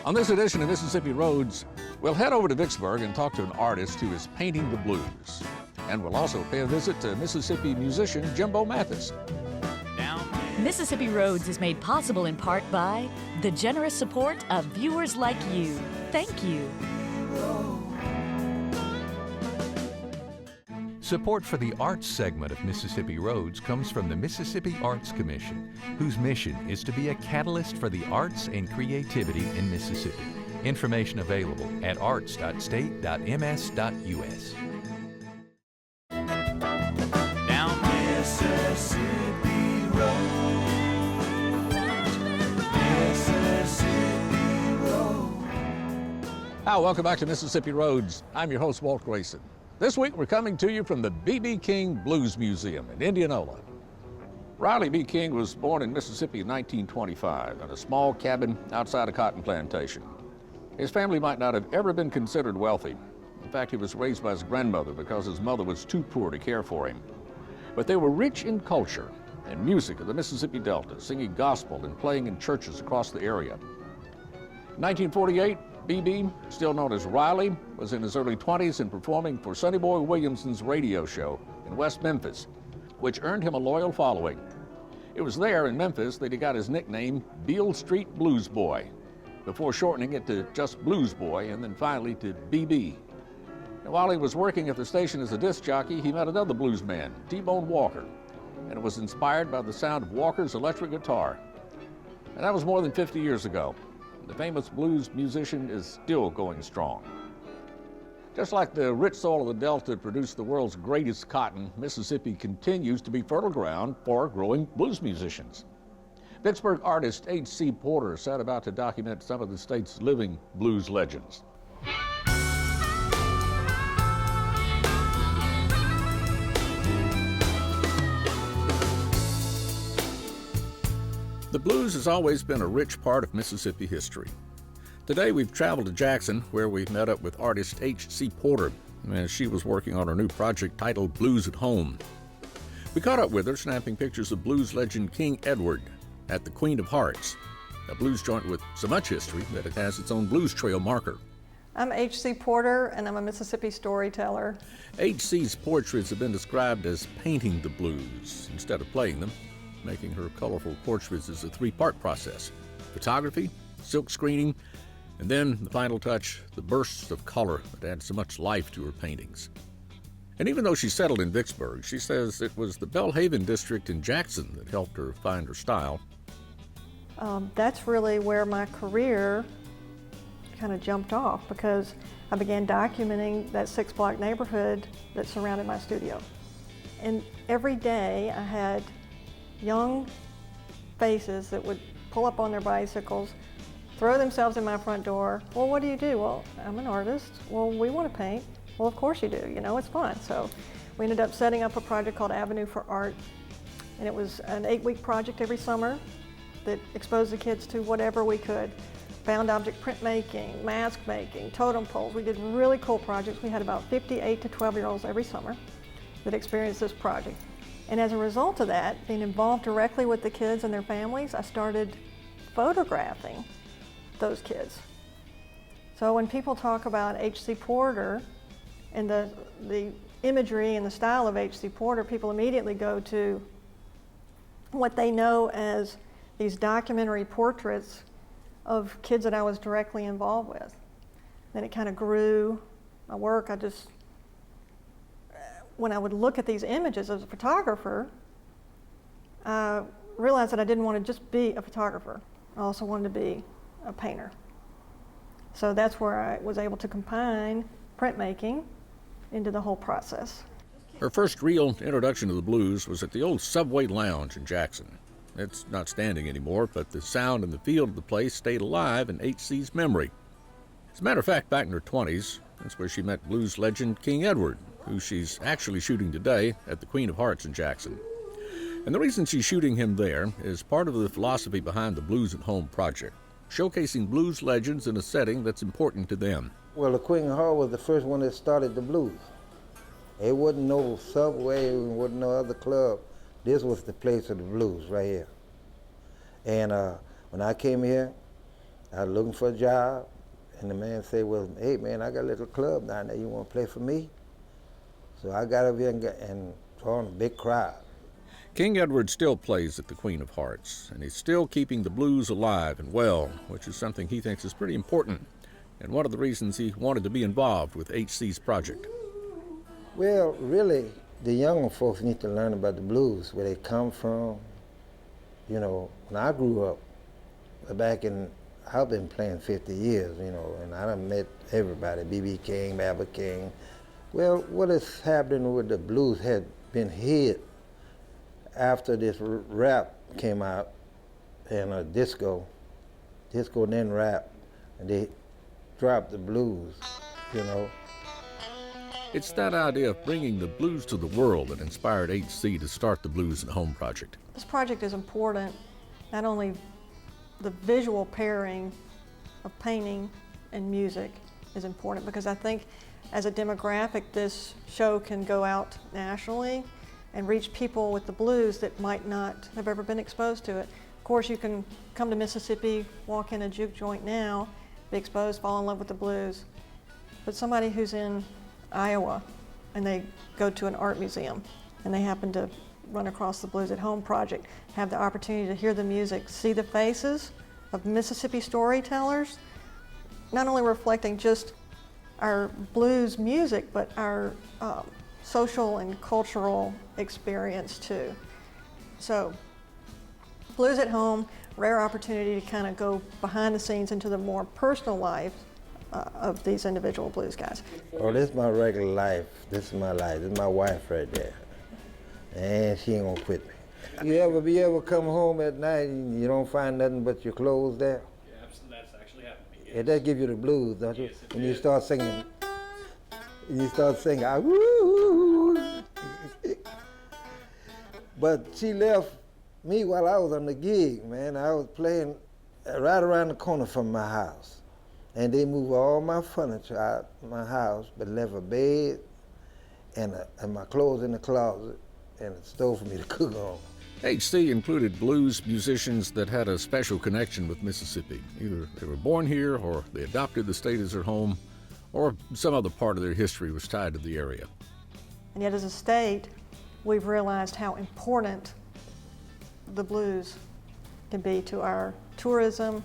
On this edition of Mississippi Roads, we'll head over to Vicksburg and talk to an artist who is painting the blues. And we'll also pay a visit to Mississippi musician Jimbo Mathis. Mississippi Roads is made possible in part by the generous support of viewers like you. Thank you. Support for the arts segment of Mississippi Roads comes from the Mississippi Arts Commission, whose mission is to be a catalyst for the arts and creativity in Mississippi. Information available at arts.state.ms.us. Down Mississippi Road. Mississippi Road. Hi, welcome back to Mississippi Roads. I'm your host, Walt Grayson. This week, we're coming to you from the B.B. King Blues Museum in Indianola. Riley B. King was born in Mississippi in 1925 in a small cabin outside a cotton plantation. His family might not have ever been considered wealthy. In fact, he was raised by his grandmother because his mother was too poor to care for him. But they were rich in culture and music of the Mississippi Delta, singing gospel and playing in churches across the area. In 1948, B.B., still known as Riley, was in his early 20s and performing for Sonny Boy Williamson's radio show in West Memphis, which earned him a loyal following. It was there in Memphis that he got his nickname Beale Street Blues Boy, before shortening it to just Blues Boy and then finally to B.B. Now, while he was working at the station as a disc jockey, he met another blues man, T-Bone Walker, and it was inspired by the sound of Walker's electric guitar. And that was more than 50 years ago. The famous blues musician is still going strong. Just like the rich soil of the Delta produced the world's greatest cotton, Mississippi continues to be fertile ground for growing blues musicians. Vicksburg artist H.C. Porter set about to document some of the state's living blues legends. The blues has always been a rich part of Mississippi history. Today we've traveled to Jackson, where we met up with artist H.C. Porter as she was working on her new project titled Blues at Home. We caught up with her, snapping pictures of blues legend King Edward at the Queen of Hearts, a blues joint with so much history that it has its own blues trail marker. I'm H.C. Porter, and I'm a Mississippi storyteller. H.C.'s portraits have been described as painting the blues instead of playing them. Making her colorful portraits is a three-part process: photography, silk screening, and then the final touch, the bursts of color that add so much life to her paintings. And even though she settled in Vicksburg, she says it was the Belhaven district in Jackson that helped her find her style. That's really where my career kind of jumped off, because I began documenting that 6-block neighborhood that surrounded my studio. And every day I had young faces that would pull up on their bicycles, throw themselves in my front door. Well, what do you do? Well, I'm an artist. Well, we want to paint. Well, of course you do. You know, it's fun. So we ended up setting up a project called Avenue for Art. And it was an 8-week project every summer that exposed the kids to whatever we could. Found object printmaking, mask making, totem poles. We did really cool projects. We had about 58 to 12-year-olds every summer that experienced this project. And as a result of that, being involved directly with the kids and their families, I started photographing those kids. So when people talk about H.C. Porter and the imagery and the style of H.C. Porter, people immediately go to what they know as these documentary portraits of kids that I was directly involved with. Then it kind of grew. My work, when I would look at these images as a photographer, I realized that I didn't want to just be a photographer. I also wanted to be a painter. So that's where I was able to combine printmaking into the whole process. Her first real introduction to the blues was at the old Subway Lounge in Jackson. It's not standing anymore, but the sound and the feel of the place stayed alive in H.C.'s memory. As a matter of fact, back in her 20s, that's where she met blues legend King Edward, who she's actually shooting today at the Queen of Hearts in Jackson. And the reason she's shooting him there is part of the philosophy behind the Blues at Home project, showcasing blues legends in a setting that's important to them. Well, the Queen of Hearts was the first one that started the blues. It wasn't no Subway, it wasn't no other club. This was the place of the blues right here. And when I came here, I was looking for a job, and the man said, well, hey, man, I got a little club down there. You want to play for me? So I got up here and formed a big crowd. King Edward still plays at the Queen of Hearts, and he's still keeping the blues alive and well, which is something he thinks is pretty important, and one of the reasons he wanted to be involved with HC's project. Well, really, the younger folks need to learn about the blues, where they come from. You know, when I grew up, I've been playing 50 years, you know, and I done met everybody, B.B. King, Babbitt King. Well, what is happening with the blues had been hid after this rap came out and disco and then rap, and they dropped the blues, you know. It's that idea of bringing the blues to the world that inspired HC to start the Blues at Home project. This project is important, not only the visual pairing of painting and music is important, because I think as a demographic, this show can go out nationally and reach people with the blues that might not have ever been exposed to it. Of course, you can come to Mississippi, walk in a juke joint now, be exposed, fall in love with the blues. But somebody who's in Iowa and they go to an art museum and they happen to run across the Blues at Home project, have the opportunity to hear the music, see the faces of Mississippi storytellers, not only reflecting just our blues music, but our social and cultural experience too. So, Blues at Home, rare opportunity to kind of go behind the scenes into the more personal life of these individual blues guys. Oh, this is my regular life. This is my life. This is my wife right there. And she ain't gonna quit me. You ever come home at night and you don't find nothing but your clothes there? Yeah, that's actually happened to me. It does give you the blues, don't you? Yes, it When you did. start singing. And you start singing, ah, woo. But she left me while I was on the gig, man. I was playing right around the corner from my house. And they moved all my furniture out my house, but left a bed and my clothes in the closet and a stove for me to cook on. HC included blues musicians that had a special connection with Mississippi. Either they were born here, or they adopted the state as their home, or some other part of their history was tied to the area. And yet as a state, we've realized how important the blues can be to our tourism. You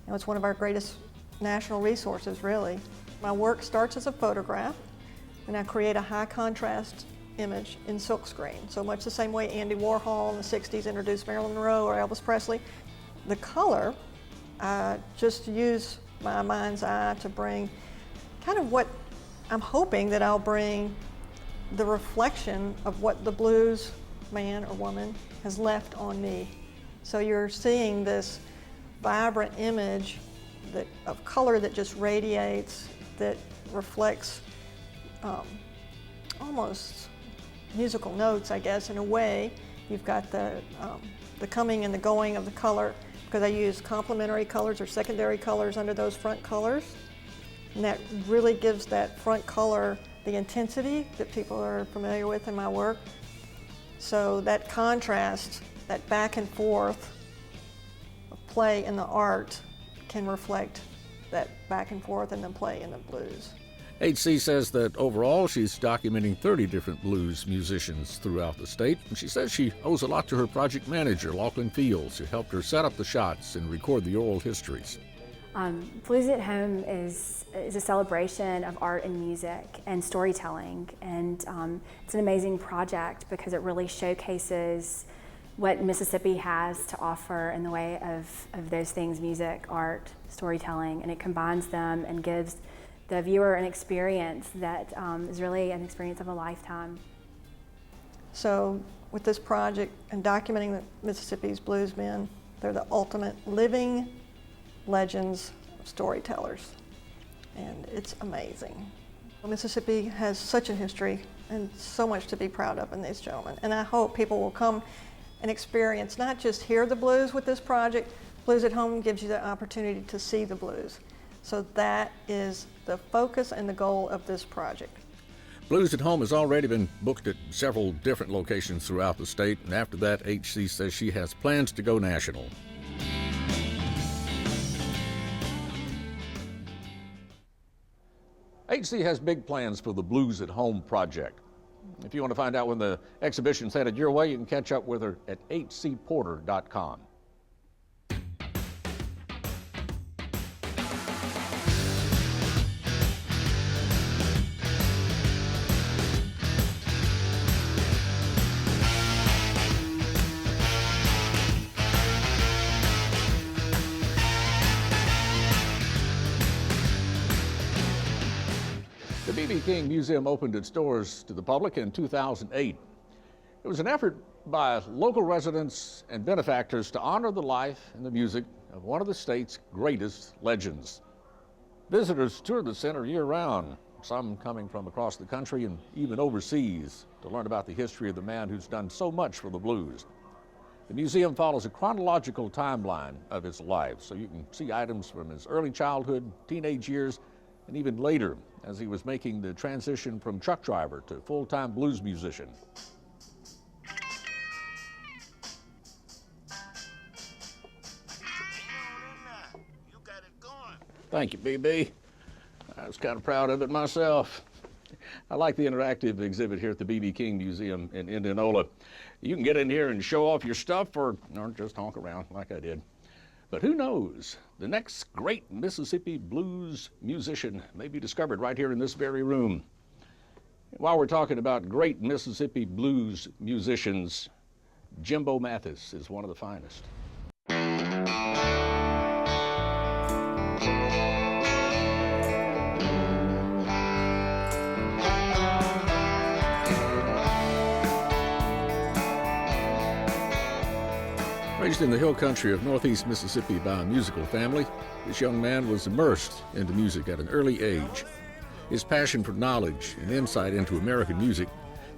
know, it's one of our greatest national resources, really. My work starts as a photograph, and I create a high contrast image in silkscreen, so much the same way Andy Warhol in the 60s introduced Marilyn Monroe or Elvis Presley. The color, I just use my mind's eye to bring kind of what I'm hoping that I'll bring the reflection of what the blues man or woman has left on me. So you're seeing this vibrant image of color that just radiates, that reflects almost musical notes, I guess, in a way. You've got the coming and the going of the color, because I use complementary colors or secondary colors under those front colors. And that really gives that front color the intensity that people are familiar with in my work. So that contrast, that back and forth of play in the art can reflect that back and forth and then play in the blues. HC says that overall she's documenting 30 different blues musicians throughout the state, and she says she owes a lot to her project manager, Lachlan Fields, who helped her set up the shots and record the oral histories. Blues at Home is a celebration of art and music and storytelling, and it's an amazing project because it really showcases what Mississippi has to offer in the way of those things: music, art, storytelling, and it combines them and gives the viewer an experience that is really an experience of a lifetime. So with this project and documenting the Mississippi's bluesmen, they're the ultimate living legends of storytellers, and it's amazing. Mississippi has such a history and so much to be proud of in these gentlemen, and I hope people will come and experience, not just hear the blues with this project. Blues at Home gives you the opportunity to see the blues. So that is the focus and the goal of this project. Blues at Home has already been booked at several different locations throughout the state, and after that, HC says she has plans to go national. HC has big plans for the Blues at Home project. If you want to find out when the exhibition's headed your way, you can catch up with her at hcporter.com. The B.B. King Museum opened its doors to the public in 2008. It was an effort by local residents and benefactors to honor the life and the music of one of the state's greatest legends. Visitors tour the center year-round, some coming from across the country and even overseas to learn about the history of the man who's done so much for the blues. The museum follows a chronological timeline of his life, so you can see items from his early childhood, teenage years, and even later, as he was making the transition from truck driver to full-time blues musician. Thank you, BB. I was kind of proud of it myself. I like the interactive exhibit here at the B.B. King Museum in Indianola. You can get in here and show off your stuff or just honk around like I did. But who knows? The next great Mississippi blues musician may be discovered right here in this very room. While we're talking about great Mississippi blues musicians, Jimbo Mathis is one of the finest. Raised in the hill country of northeast Mississippi by a musical family, this young man was immersed into music at an early age. His passion for knowledge and insight into American music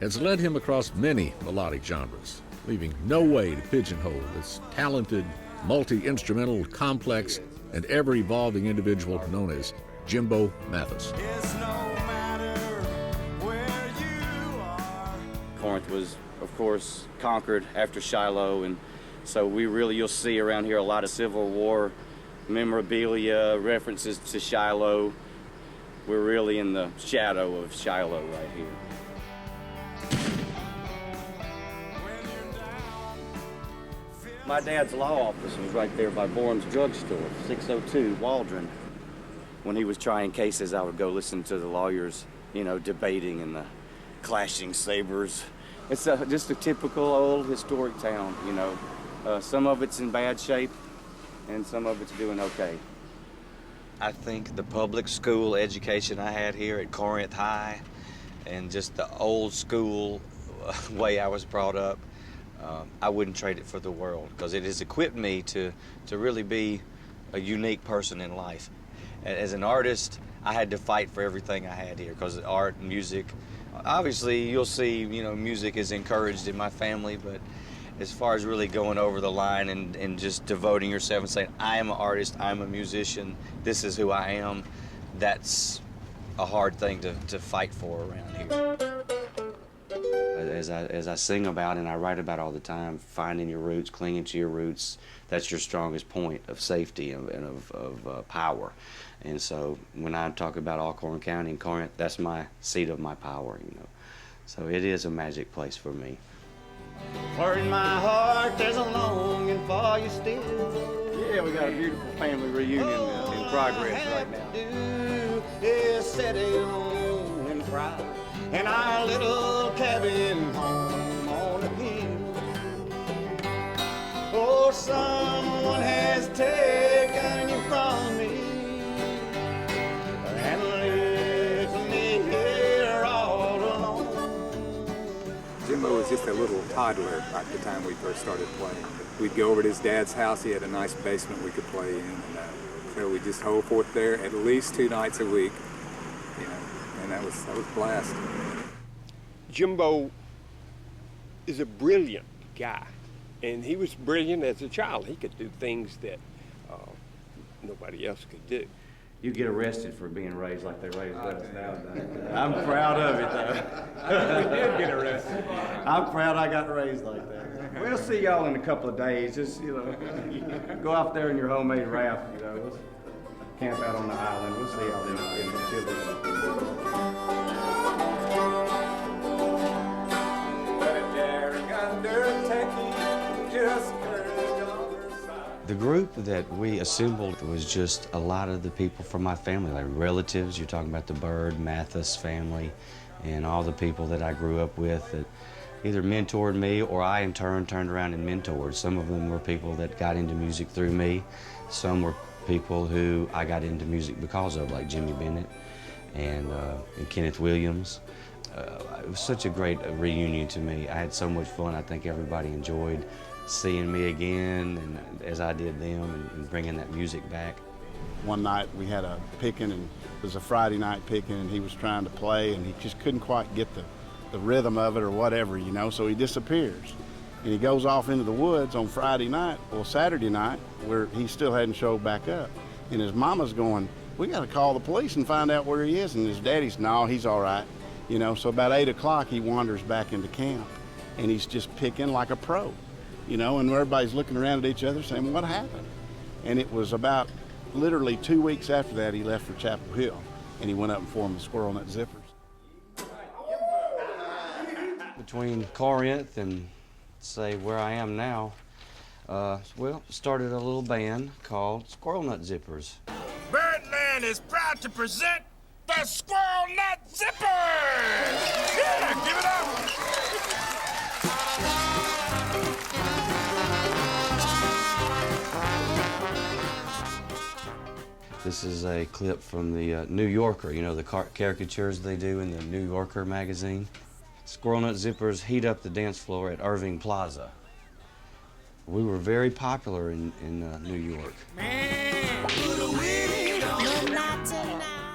has led him across many melodic genres, leaving no way to pigeonhole this talented, multi-instrumental, complex, and ever-evolving individual known as Jimbo Mathis. Corinth was, of course, conquered after Shiloh, and so you'll see around here a lot of Civil War memorabilia, references to Shiloh. We're really in the shadow of Shiloh right here. My dad's law office was right there by Boram's drugstore, 602 Waldron. When he was trying cases, I would go listen to the lawyers, debating and the clashing sabers. It's just a typical old historic town, Some of it's in bad shape, and some of it's doing okay. I think the public school education I had here at Corinth High and just the old school way I was brought up, I wouldn't trade it for the world, because it has equipped me to really be a unique person in life. As an artist, I had to fight for everything I had here, because art and music, obviously you'll see, music is encouraged in my family, but as far as really going over the line and just devoting yourself and saying, I am an artist, I'm a musician, this is who I am, that's a hard thing to fight for around here. As I sing about and I write about all the time, finding your roots, clinging to your roots, that's your strongest point of safety and of power. And so when I talk about Alcorn County and Corinth, that's my seat of my power, So it is a magic place for me. For in my heart there's a longing for you still. Yeah, we got a beautiful family reunion in progress right now. Is settle and cry in our little cabin home on a hill. Oh, someone has taken you from me and left me here all alone. Jimbo was just a little toddler at the time we first started playing. We'd go over to his dad's house. He had a nice basement we could play in, and so we just hold forth there at least 2 nights a week, and that was blast. Jimbo is a brilliant guy, and he was brilliant as a child. He could do things that nobody else could do. You get arrested for being raised like they raised us nowadays. I'm proud of it, though. I think we did get arrested. I'm proud I got raised like that. We'll see y'all in a couple of days. Just, go out there in your homemade raft, camp out on the island. We'll see how they get until The group that we assembled was just a lot of the people from my family, like relatives. You're talking about the Bird, Mathis family, and all the people that I grew up with that either mentored me or I in turn turned around and mentored. Some of them were people that got into music through me. Some were people who I got into music because of, like Jimmy Bennett and Kenneth Williams. It was such a great reunion to me. I had so much fun. I think everybody enjoyed seeing me again, and as I did them, and bringing that music back. One night we had a picking, and it was a Friday night picking, and he was trying to play, and he just couldn't quite get the rhythm of it or whatever, you know, so he disappears. And he goes off into the woods on Friday night, or Saturday night, where he still hadn't showed back up. And his mama's going, we got to call the police and find out where he is. And his daddy's, no, he's all right. You know, so about 8 o'clock, he wanders back into camp, and he's just picking like a pro, you know, and everybody's looking around at each other saying, what happened? And it was about literally 2 weeks after that, he left for Chapel Hill, and he went up and formed the Squirrel Nut Zippers. Between Corinth and, say, where I am now, well, started a little band called Squirrel Nut Zippers. Birdland is proud to present the Squirrel Nut Zippers! Yeah, give it up! This is a clip from the New Yorker, you know, the caricatures they do in the New Yorker magazine. Squirrel Nut Zippers heat up the dance floor at Irving Plaza. We were very popular in New York.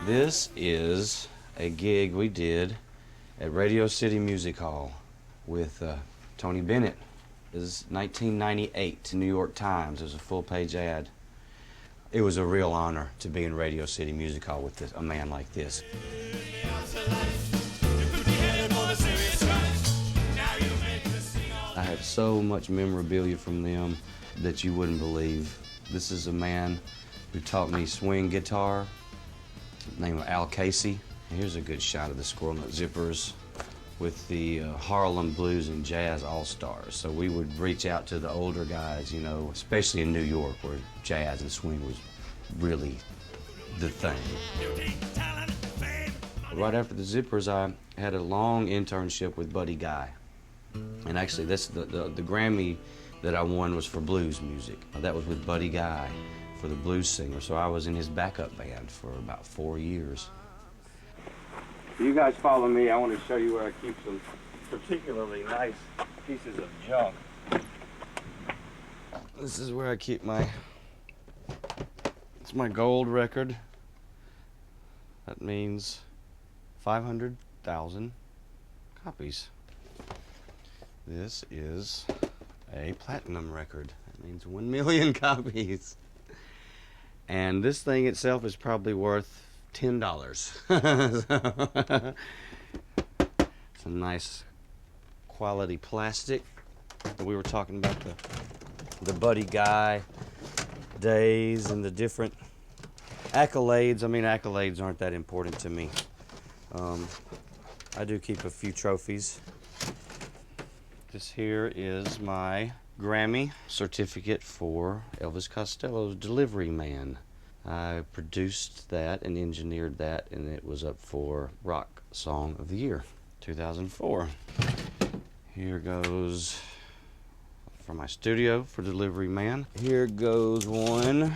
This is a gig we did at Radio City Music Hall with Tony Bennett. This is 1998, New York Times. It was a full-page ad. It was a real honor to be in Radio City Music Hall with a man like this. I have so much memorabilia from them that you wouldn't believe. This is a man who taught me swing guitar, named Al Casey. Here's a good shot of the Squirrel Nut Zippers with the Harlem Blues and Jazz All-Stars. So we would reach out to the older guys, you know, especially in New York where jazz and swing was really the thing. Right after the Zippers, I had a long internship with Buddy Guy. And actually, this, the Grammy that I won was for blues music. That was with Buddy Guy for the blues singer. So I was in his backup band for about 4 years. You guys follow me. I want to show you where I keep some particularly nice pieces of junk. This is where I keep it's my gold record. That means 500,000 copies. This is a platinum record. That means 1 million copies. And this thing itself is probably worth $10. Some nice quality plastic. We were talking about the Buddy Guy days and the different accolades. I mean, accolades aren't that important to me. I do keep a few trophies. This here is my Grammy certificate for Elvis Costello's Delivery Man. I produced that and engineered that, and it was up for Rock Song of the Year, 2004. Here goes from my studio for Delivery Man. Here goes one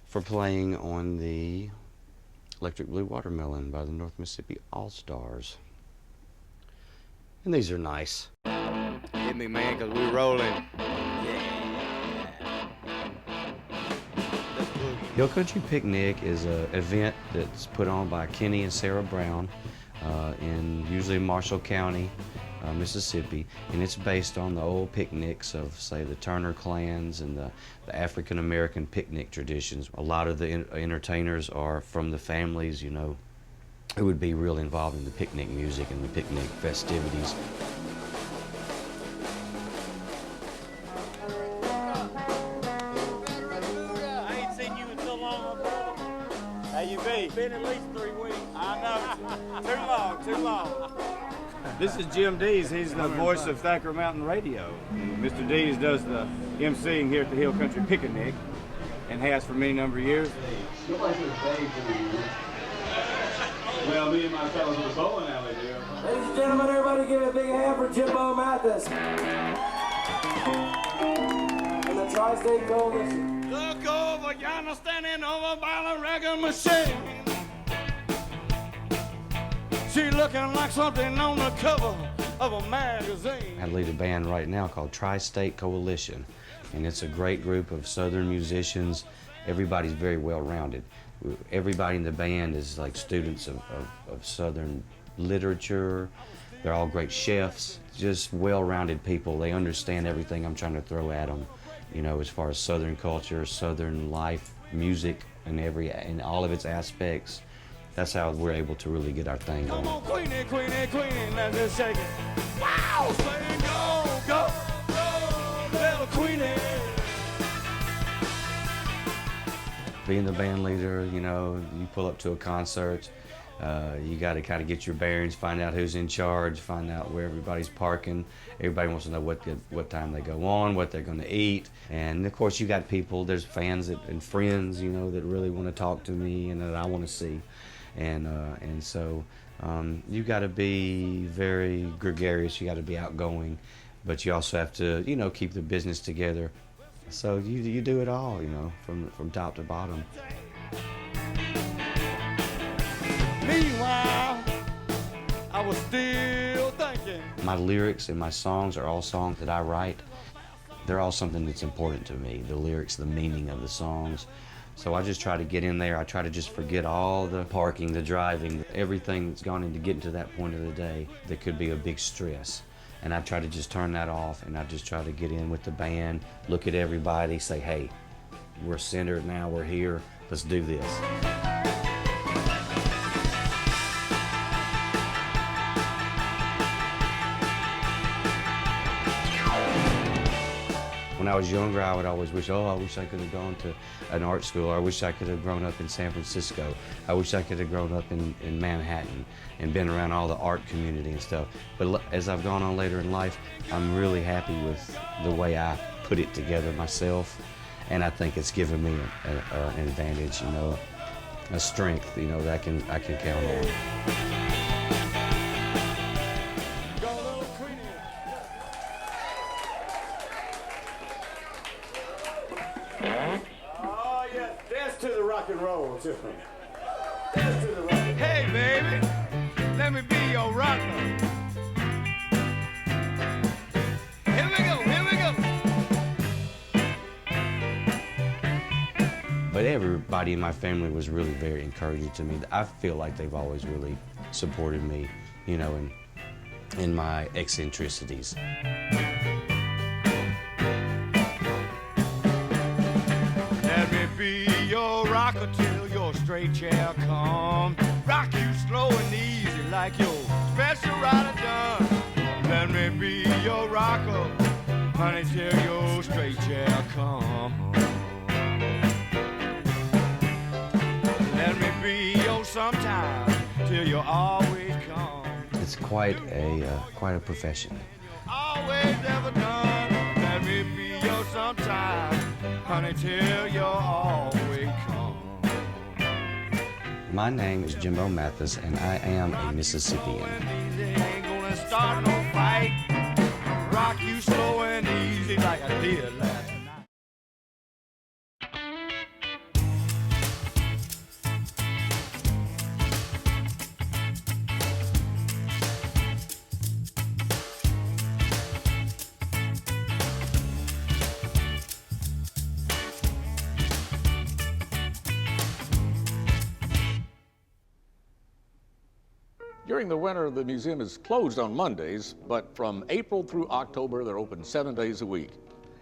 for playing on the Electric Blue Watermelon by the North Mississippi All-Stars. And these are nice. Hit me, man, because we're rolling. Hill Country Picnic is an event that's put on by Kenny and Sarah Brown in usually Marshall County, Mississippi, and it's based on the old picnics of, say, the Turner clans and the African American picnic traditions. A lot of the entertainers are from the families, you know, who would be real involved in the picnic music and the picnic festivities. I ain't seen you in so It's been at least 3 weeks. I know. Too long. This is Jim Dees. He's the voice of Thacker Mountain Radio. Mr. Dees does the emceeing here at the Hill Country Picnic and has for many number of years. Nobody says Dave to you. Well, me and my fellows in the bowling alley do. Ladies and gentlemen, everybody give a big hand for Jimbo Mathis. And the Tri-State Coalition. Look over yonder, standing over by the record machine. She looking like something on the cover of a magazine. I lead a band right now called Tri-State Coalition, and it's a great group of Southern musicians. Everybody's very well-rounded. Everybody in the band is like students of Southern literature. They're all great chefs, just well-rounded people. They understand everything I'm trying to throw at them, you know, as far as Southern culture, Southern life, music, and all of its aspects. That's how we're able to really get our thing going. Come on, Queenie, Queenie, Queenie, let's just shake it. Wow, say go, go, go, little Queenie. Being the band leader, you know, you pull up to a concert, you got to kind of get your bearings, find out who's in charge, find out where everybody's parking. Everybody wants to know what time they go on, what they're going to eat. And of course, you got people, there's fans and friends, you know, that really want to talk to me and that I want to see. And so you got to be very gregarious, you got to be outgoing, but you also have to, you know, keep the business together. So you do it all, you know, from top to bottom. Meanwhile, I was still thinking. My lyrics and my songs are all songs that I write. They're all something that's important to me, the lyrics, the meaning of the songs. So I just try to get in there. I try to just forget all the parking, the driving, everything that's gone into getting to that point of the day that could be a big stress. And I try to just turn that off, and I just try to get in with the band, look at everybody, say, hey, we're centered now, we're here, let's do this. When I was younger, I would always wish, I wish I could have gone to an art school. I wish I could have grown up in San Francisco. I wish I could have grown up in Manhattan and been around all the art community and stuff. But as I've gone on later in life, I'm really happy with the way I put it together myself. And I think it's given me an advantage, you know, a strength, you know, that I can count on. Oh, yeah, dance to the rock and roll, too. Dance to the rock. Hey, baby, let me be your rocker. Here we go, here we go. But everybody in my family was really very encouraging to me. I feel like they've always really supported me, you know, in my eccentricities. Let me be your rocker till your straight chair comes. Rock you slow and easy like your special rider done. Let me be your rocker, honey, till your straight chair comes. Let me be your sometime till you always come. It's quite a profession. Always ever done. Let me be your sometime, honey, till you always come. My name is Jimbo Mathis, and I am a Mississippian. Ain't gonna start no fight. Rock you slow and easy like I did last night. During the winter, the museum is closed on Mondays, but from April through October, they're open 7 days a week.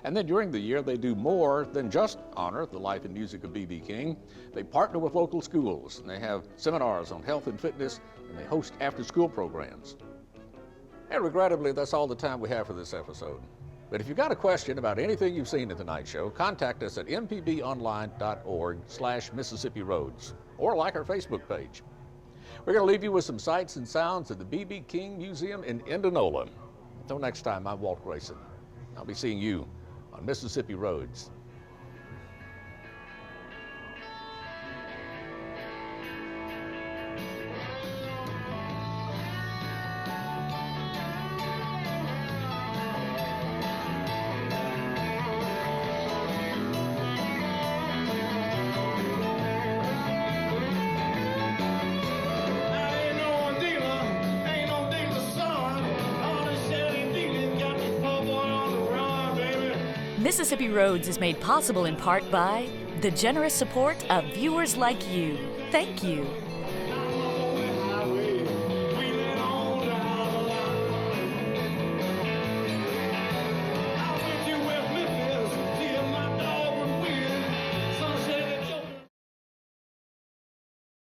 And then during the year, they do more than just honor the life and music of B.B. King. They partner with local schools, and they have seminars on health and fitness, and they host after-school programs. And regrettably, that's all the time we have for this episode. But if you've got a question about anything you've seen in tonight's show, contact us at mpbonline.org/Mississippi Roads. or like our Facebook page. We're going to leave you with some sights and sounds at the B.B. King Museum in Indianola. Until next time, I'm Walt Grayson. I'll be seeing you on Mississippi Roads. Mississippi Roads is made possible in part by the generous support of viewers like you. Thank you.